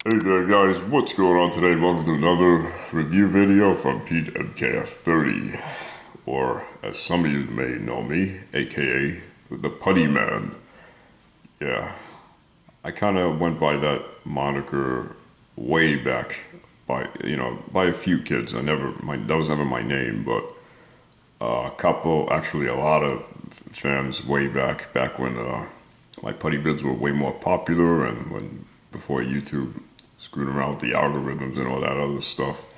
Hey there guys, what's going on today? Welcome to another review video from Pete MKF30, or as some of you may know me, aka the Putty Man. Yeah, I kind of went by that moniker way back by a few kids. That was never my name, but actually a lot of fans way back when my putty vids were way more popular and before YouTube screwed around with the algorithms and all that other stuff.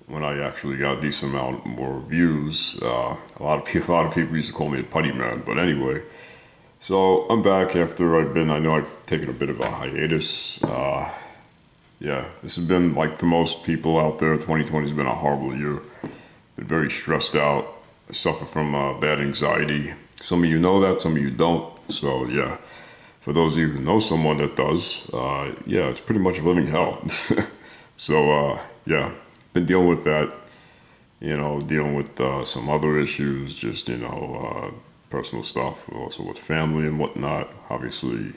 When I actually got a decent amount more views, a lot of people used to call me the Putty Man. But anyway, so I'm back after I know I've taken a bit of a hiatus. Yeah, this has been, like for most people out there, 2020 has been a horrible year. Been very stressed out. I suffer from bad anxiety. Some of you know that, some of you don't. So yeah, for those of you who know someone that does, yeah, it's pretty much living hell. So yeah, been dealing with that. Dealing with some other issues, just personal stuff, also with family and whatnot. Obviously,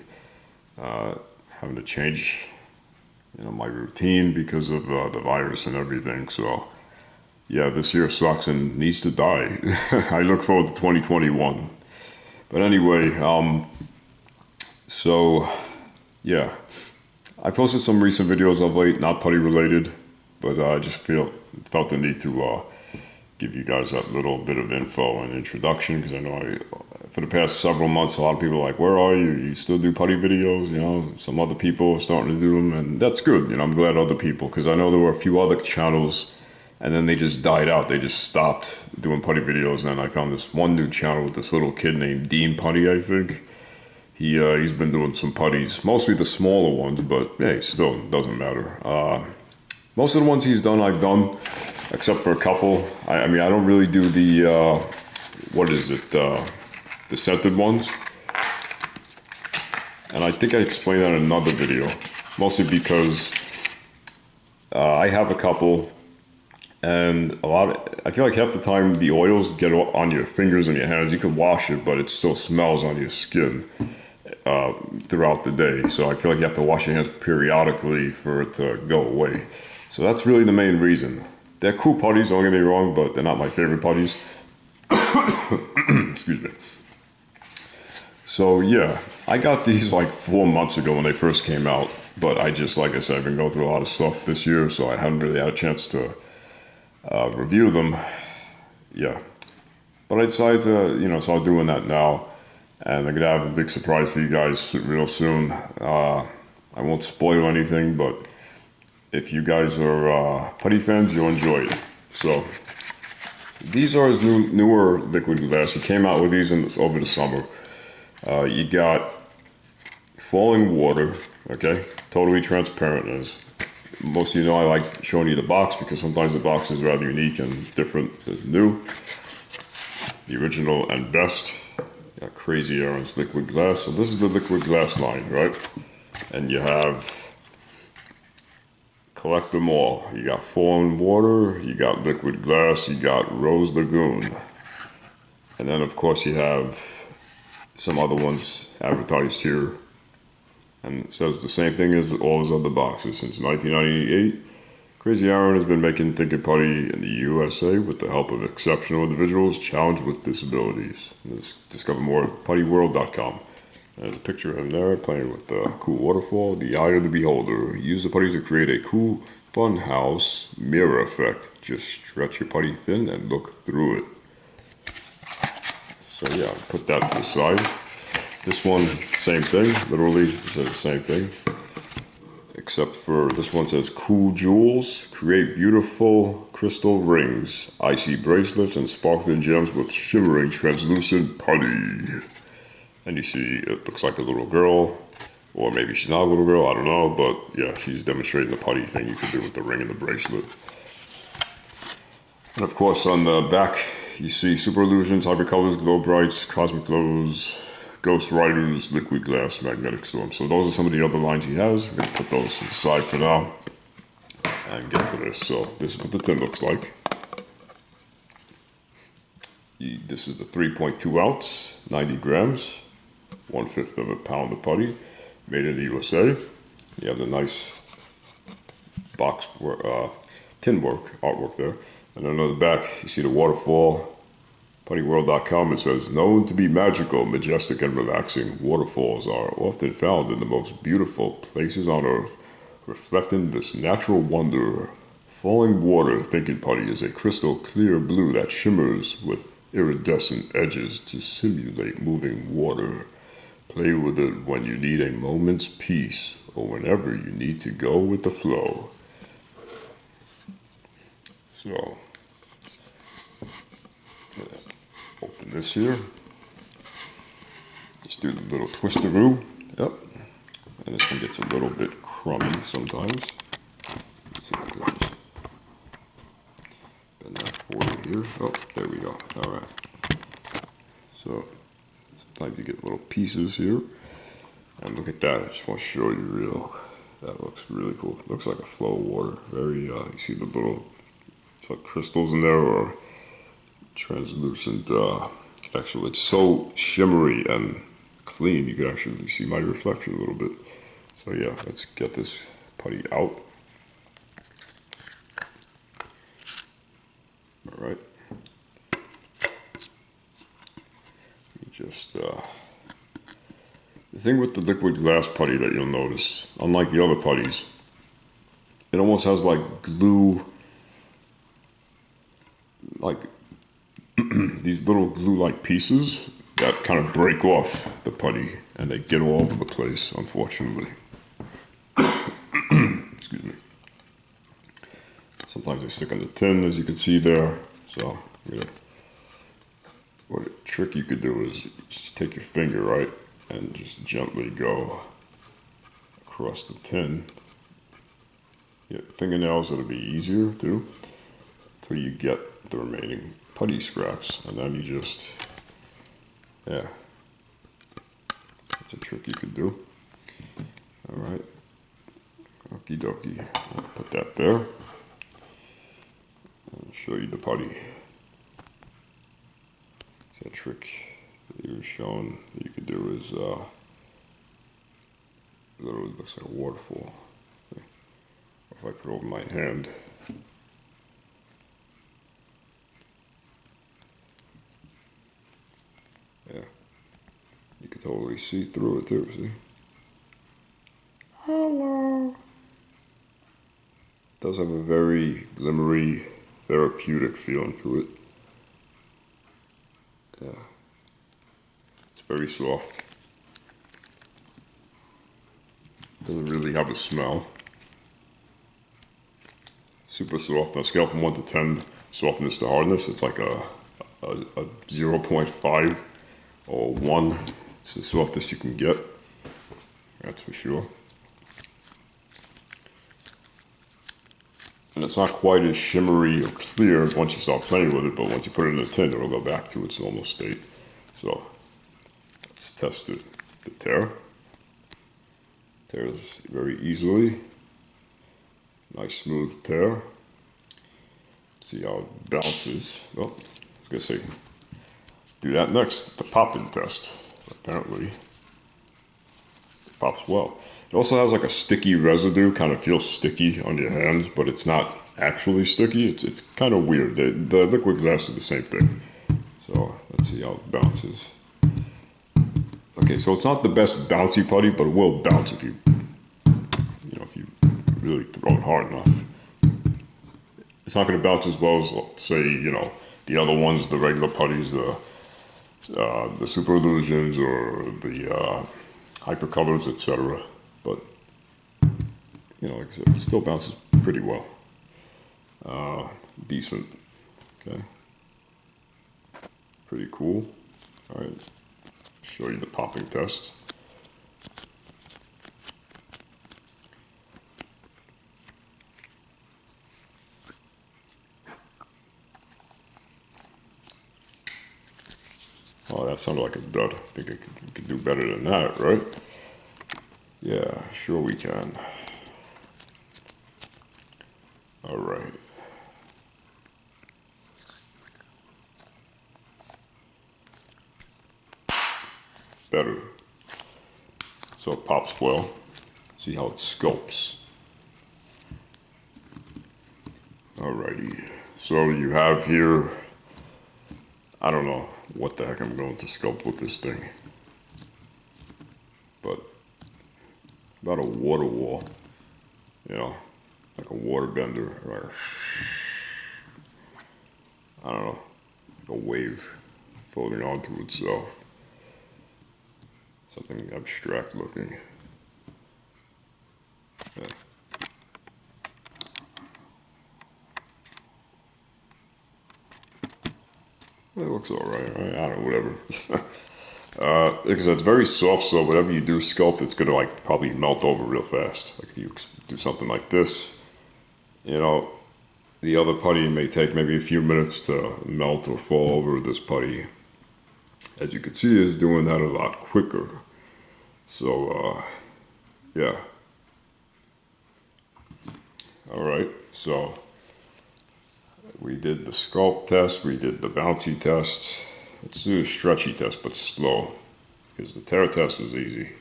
having to change, my routine because of the virus and everything. So yeah, this year sucks and needs to die. I look forward to 2021. But anyway, so yeah, I posted some recent videos of late, not putty related, but I just felt the need to give you guys that little bit of info and introduction, because I know for the past several months, a lot of people are like, where are you? You still do putty videos? Some other people are starting to do them, and that's good. I'm glad other people, because I know there were a few other channels, and then they just died out. They just stopped doing putty videos, and I found this one new channel with this little kid named Dean Putty, I think. He's been doing some putties, mostly the smaller ones, but hey, still doesn't matter. Most of the ones he's done, I've done, except for a couple. I mean, I don't really do the the scented ones. And I think I explained that in another video, mostly because I have a couple, and I feel like half the time the oils get on your fingers and your hands. You can wash it, but it still smells on your skin throughout the day. So I feel like you have to wash your hands periodically for it to go away. So that's really the main reason. They're cool putties, don't get me wrong, but they're not my favorite putties. Excuse me. So yeah, I got these like 4 months ago when they first came out, but I just, like I said, I've been going through a lot of stuff this year, so I haven't really had a chance to review them. Yeah, but I decided to, start doing that now, and I'm gonna have a big surprise for you guys real soon. I won't spoil anything, but if you guys are putty fans, you'll enjoy it. So these are his newer liquid glass. He came out with these over the summer. You got Falling Water, okay? Totally transparent. As most of you know, I like showing you the box because sometimes the box is rather unique and different as new. The original and best. Got Crazy Aaron's liquid glass. So this is the liquid glass line, right? And you have, collect them all. You got Falling Water, you got liquid glass, you got Rose Lagoon. And then of course you have some other ones advertised here. And it says the same thing as all his other boxes. Since 1998, Crazy Aaron has been making Thinking Putty in the USA with the help of exceptional individuals challenged with disabilities. Discover more at puttyworld.com. There's a picture of him there playing with the cool waterfall. The eye of the beholder. Use the putty to create a cool fun house mirror effect. Just stretch your putty thin and look through it. So yeah, put that to the side. This one, same thing. Literally, it says the same thing. Except for this one says cool jewels. Create beautiful crystal rings, icy bracelets, and sparkling gems with shimmering translucent putty. And you see it looks like a little girl, or maybe she's not a little girl, I don't know, but yeah, she's demonstrating the putty thing you can do with the ring and the bracelet. And of course on the back, you see Super Illusions, Hypercolors, Glow Brights, Cosmic Glows, Ghost Riders, Liquid Glass, Magnetic Storm. So those are some of the other lines he has. I'm going to put those to the side for now and get to this. So this is what the tin looks like. This is the 3.2 ounce, 90 grams. 1/5 of a pound of putty, made in the USA. You have the nice box work, tin work, artwork there. And then on the back, you see the waterfall. PuttyWorld.com, it says, known to be magical, majestic, and relaxing, waterfalls are often found in the most beautiful places on earth, reflecting this natural wonder. Falling water, thinking Putty, is a crystal clear blue that shimmers with iridescent edges to simulate moving water. Play with it when you need a moment's peace or whenever you need to go with the flow. So, open this here. Just do the little twisteroo. Yep. And this one gets a little bit crummy sometimes. Let's see if I can just bend that for you here. Oh, there we go. All right. So sometimes you get little pieces here. And look at that. I just want to show you real. That looks really cool. It looks like a flow of water. Very, you see the little crystals in there or translucent. Actually, it's so shimmery and clean. You can actually see my reflection a little bit. So yeah, let's get this putty out. All right. Just the thing with the liquid glass putty that you'll notice, unlike the other putties, it almost has like glue, like these little glue-like pieces that kind of break off the putty and they get all over the place, unfortunately. Excuse me. Sometimes they stick in the tin, as you can see there. So, yeah. What a trick you could do is just take your finger, right, and just gently go across the tin. Yeah, fingernails, it'll be easier too, until you get the remaining putty scraps, and then you just, yeah, that's a trick you could do. All right, okie dokie, I'll put that there, and show you the putty. That trick that you were showing that you could do is literally looks like a waterfall. If I put it over my hand, yeah, you can totally see through it too. See? Hello. It does have a very glimmery, therapeutic feeling to it. Yeah, it's very soft. Doesn't really have a smell. Super soft. On a scale from 1 to 10, softness to hardness, it's like a 0.5 or 1. It's the softest you can get. That's for sure. And it's not quite as shimmery or clear once you start playing with it, but once you put it in the tin, it'll go back to its normal state. So let's test it. The tear. Tears very easily. Nice smooth tear. See how it bounces. Oh, I was gonna say, do that next. The popping test. Apparently, it pops well. It also has like a sticky residue, kind of feels sticky on your hands, but it's not actually sticky. It's kind of weird. The liquid glass is the same thing. So let's see how it bounces. Okay, so it's not the best bouncy putty, but it will bounce if you if you really throw it hard enough. It's not going to bounce as well as, let's say, the other ones, the regular putties, the Super Illusions or the Hyper Colors, etc. But like I said, it still bounces pretty well. Decent. Okay. Pretty cool. All right. Show you the popping test. Oh, that sounded like a dud. I think I could do better than that, right? Yeah, sure we can. All right. Better. So it pops well. See how it sculpts. Alrighty, so you have here, I don't know what the heck I'm going to sculpt with this thing, but about a water wall, you know, like a water bender, or I don't know, like a wave floating onto itself. Something abstract looking. Yeah. It looks alright, right? I don't know, whatever. Because it's very soft, so whatever you do sculpt, it's gonna like probably melt over real fast. Like if you do something like this, you know, the other putty may take maybe a few minutes to melt or fall over. This putty, as you can see, is doing that a lot quicker. So, yeah. Alright, so we did the sculpt test, we did the bouncy test. Let's do a stretchy test, but slow, because the tear test is easy.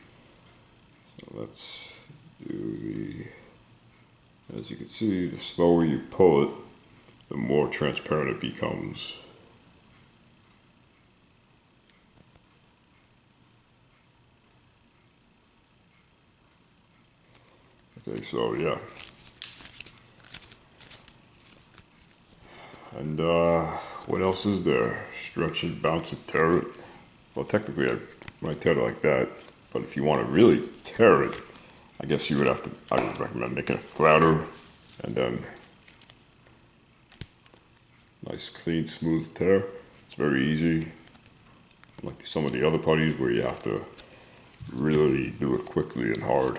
So let's do the, as you can see, the slower you pull it, the more transparent it becomes. Okay, so yeah. And what else is there? Stretch it, bounce it, tear it. Well, technically I might tear it like that, but if you want to really tear it, I guess you would have to, I would recommend making it flatter, and then nice, clean, smooth tear. It's very easy. Like some of the other putties where you have to really do it quickly and hard.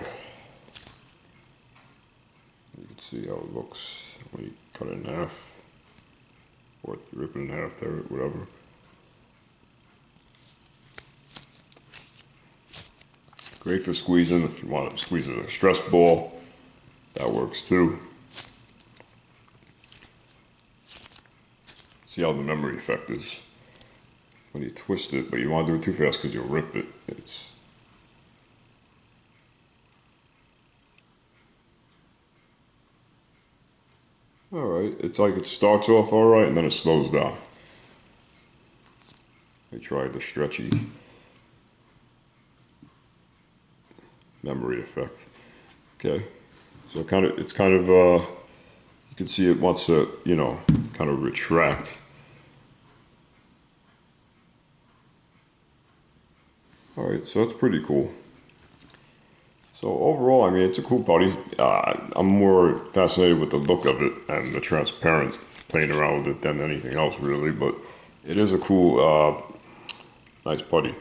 You can see how it looks when you cut it in half. Or rip it in half, tear it, whatever. Great for squeezing. If you want to squeeze it in a stress ball, that works too. See how the memory effect is when you twist it, but you want to do it too fast because you'll rip it. It's alright. It's like it starts off alright and then it slows down. I tried the stretchy memory effect. Okay, so it's kind of you can see it wants to, you know, kind of retract. All right, so that's pretty cool. So overall, I mean, it's a cool putty. I'm more fascinated with the look of it and the transparent playing around with it than anything else really, but it is a cool, nice putty.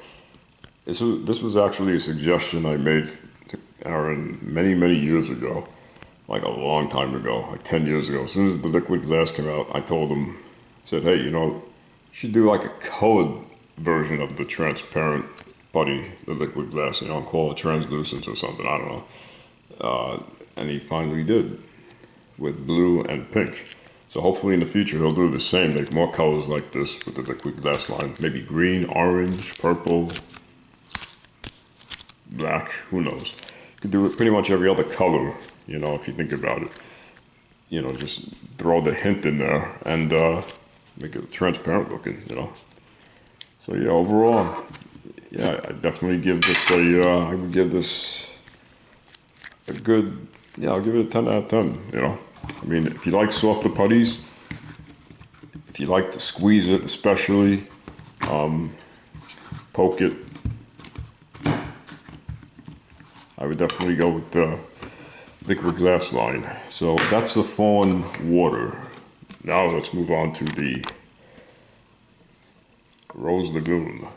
This was actually a suggestion I made to Aaron many years ago, like a long time ago, like 10 years ago. As soon as the liquid glass came out, I told him, I said, hey, you know, you should do like a colored version of the transparent putty, the liquid glass, you know, and call it translucent or something, I don't know. And he finally did, with blue and pink. So hopefully in the future he'll do the same, make more colors like this with the liquid glass line. Maybe green, orange, purple, black, who knows. You could do it pretty much every other color, you know, if you think about it. You know, just throw the hint in there and make it transparent looking, you know. So yeah, overall, yeah, I definitely give this I would give this a good, yeah, I'll give it a 10 out of 10, you know. I mean, if you like softer putties, if you like to squeeze it especially, poke it, I would definitely go with the liquid glass line. So that's the Falling Water. Now let's move on to the Rose Lagoon.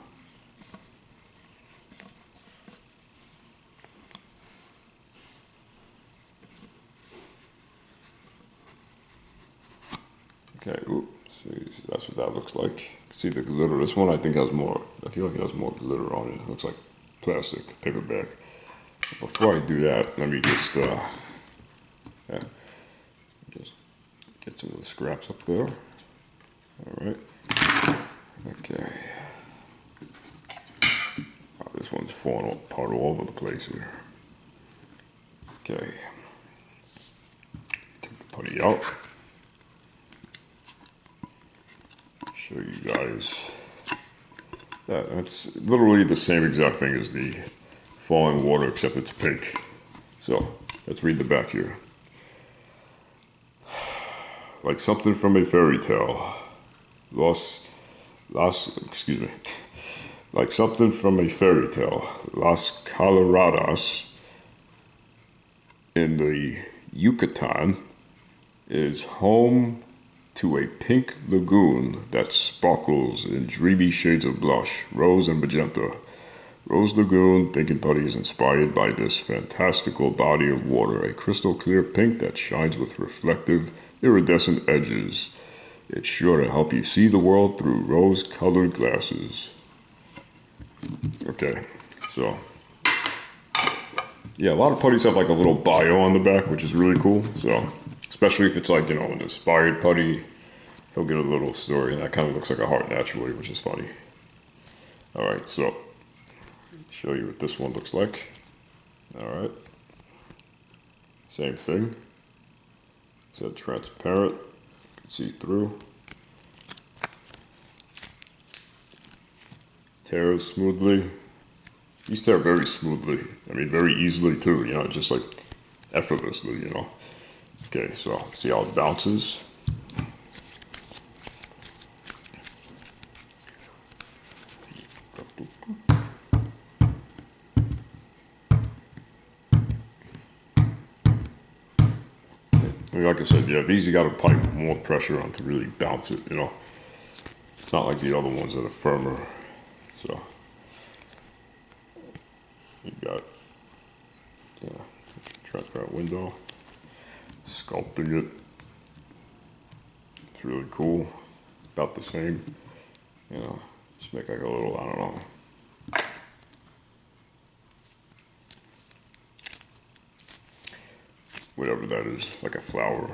Okay, see, that's what that looks like. See the glitter. This one I think has more, I feel like it has more glitter on it. It looks like plastic, paperback. Before I do that, let me just, yeah, just get some of the scraps up there. All right. Okay. Oh, this one's falling apart all over the place here. Okay. Take the putty out. show you guys. That's literally the same exact thing as the Falling Water, except it's pink. So let's read the back here. Like something from a fairy tale. Excuse me. Like something from a fairy tale. Las Coloradas in the Yucatan is home to a pink lagoon that sparkles in dreamy shades of blush, rose and magenta. Rose Lagoon, thinking Putty, is inspired by this fantastical body of water, a crystal clear pink that shines with reflective, iridescent edges. It's sure to help you see the world through rose-colored glasses. Okay, so yeah, a lot of putties have like a little bio on the back, which is really cool. So especially if it's like, you know, an inspired putty, he'll get a little story, and that kind of looks like a heart naturally, which is funny. All right, so show you what this one looks like. All right, same thing. It's transparent, you can see through. Tears smoothly. These tear very smoothly. I mean, very easily too, you know, just like effortlessly, you know. Okay, so see how it bounces? Like I said, yeah, these you gotta pipe more pressure on to really bounce it, you know. It's not like the other ones that are firmer. So you got, yeah, transparent window, sculpting it. It's really cool. About the same, you know. Just make like a little, I don't know. Whatever that is, like a flower.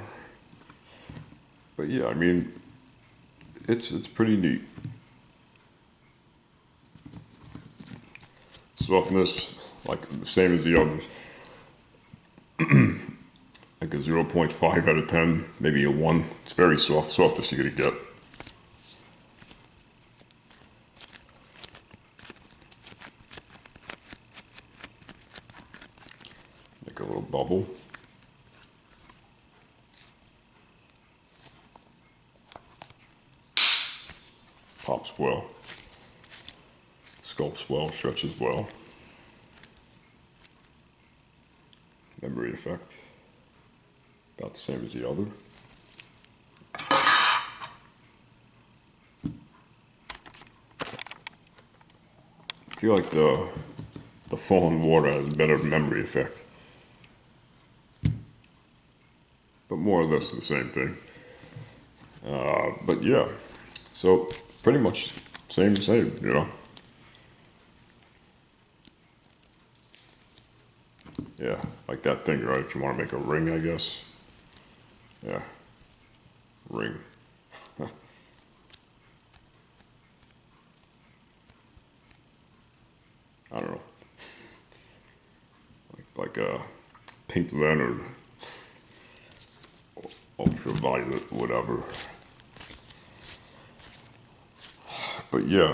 But yeah, I mean, it's pretty neat. Softness, like the same as the others. Like a 0.5 out of 10, maybe a 1. It's very soft, softest you're gonna get. Make a little bubble. Pops well, sculpts well, stretches well. Memory effect, about the same as the other. I feel like the Falling Water has better memory effect, but more or less the same thing. But yeah, so pretty much same, you know. Yeah, like that thing, right? If you want to make a ring, I guess. Yeah, ring. I don't know. Like a pink lantern, ultraviolet, whatever. But yeah,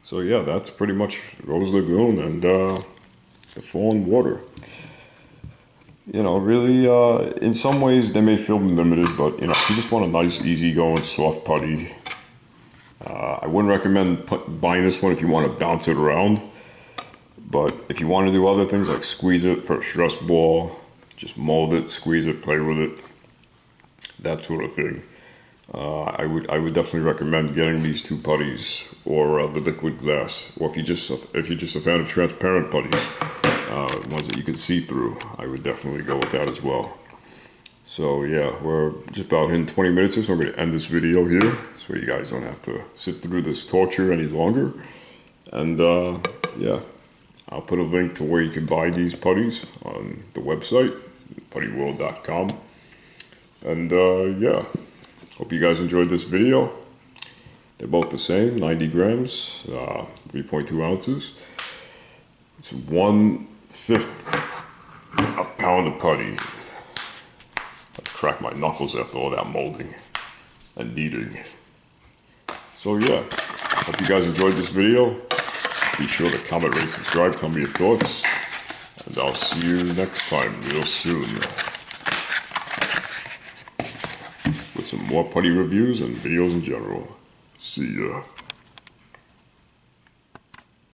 so yeah, that's pretty much Rose Lagoon and the Falling Water. You know, really, in some ways they may feel limited, but you know, if you just want a nice, easy-going, soft putty, I wouldn't recommend buying this one if you want to bounce it around. But if you want to do other things like squeeze it for a stress ball, just mold it, squeeze it, play with it, that sort of thing. I would definitely recommend getting these two putties or the liquid glass, or if you're just a fan of transparent putties, ones that you can see through, I would definitely go with that as well. So yeah, we're just about in 20 minutes here, so I'm going to end this video here so you guys don't have to sit through this torture any longer. And yeah, I'll put a link to where you can buy these putties on the website, puttyworld.com. And yeah, hope you guys enjoyed this video. They're both the same, 90 grams, 3.2 ounces. It's 1/5 a pound of putty. I'd crack my knuckles after all that molding. and needing. So yeah, hope you guys enjoyed this video. Be sure to comment, rate, subscribe, tell me your thoughts, and I'll see you next time real soon with some more putty reviews and videos in general. See ya.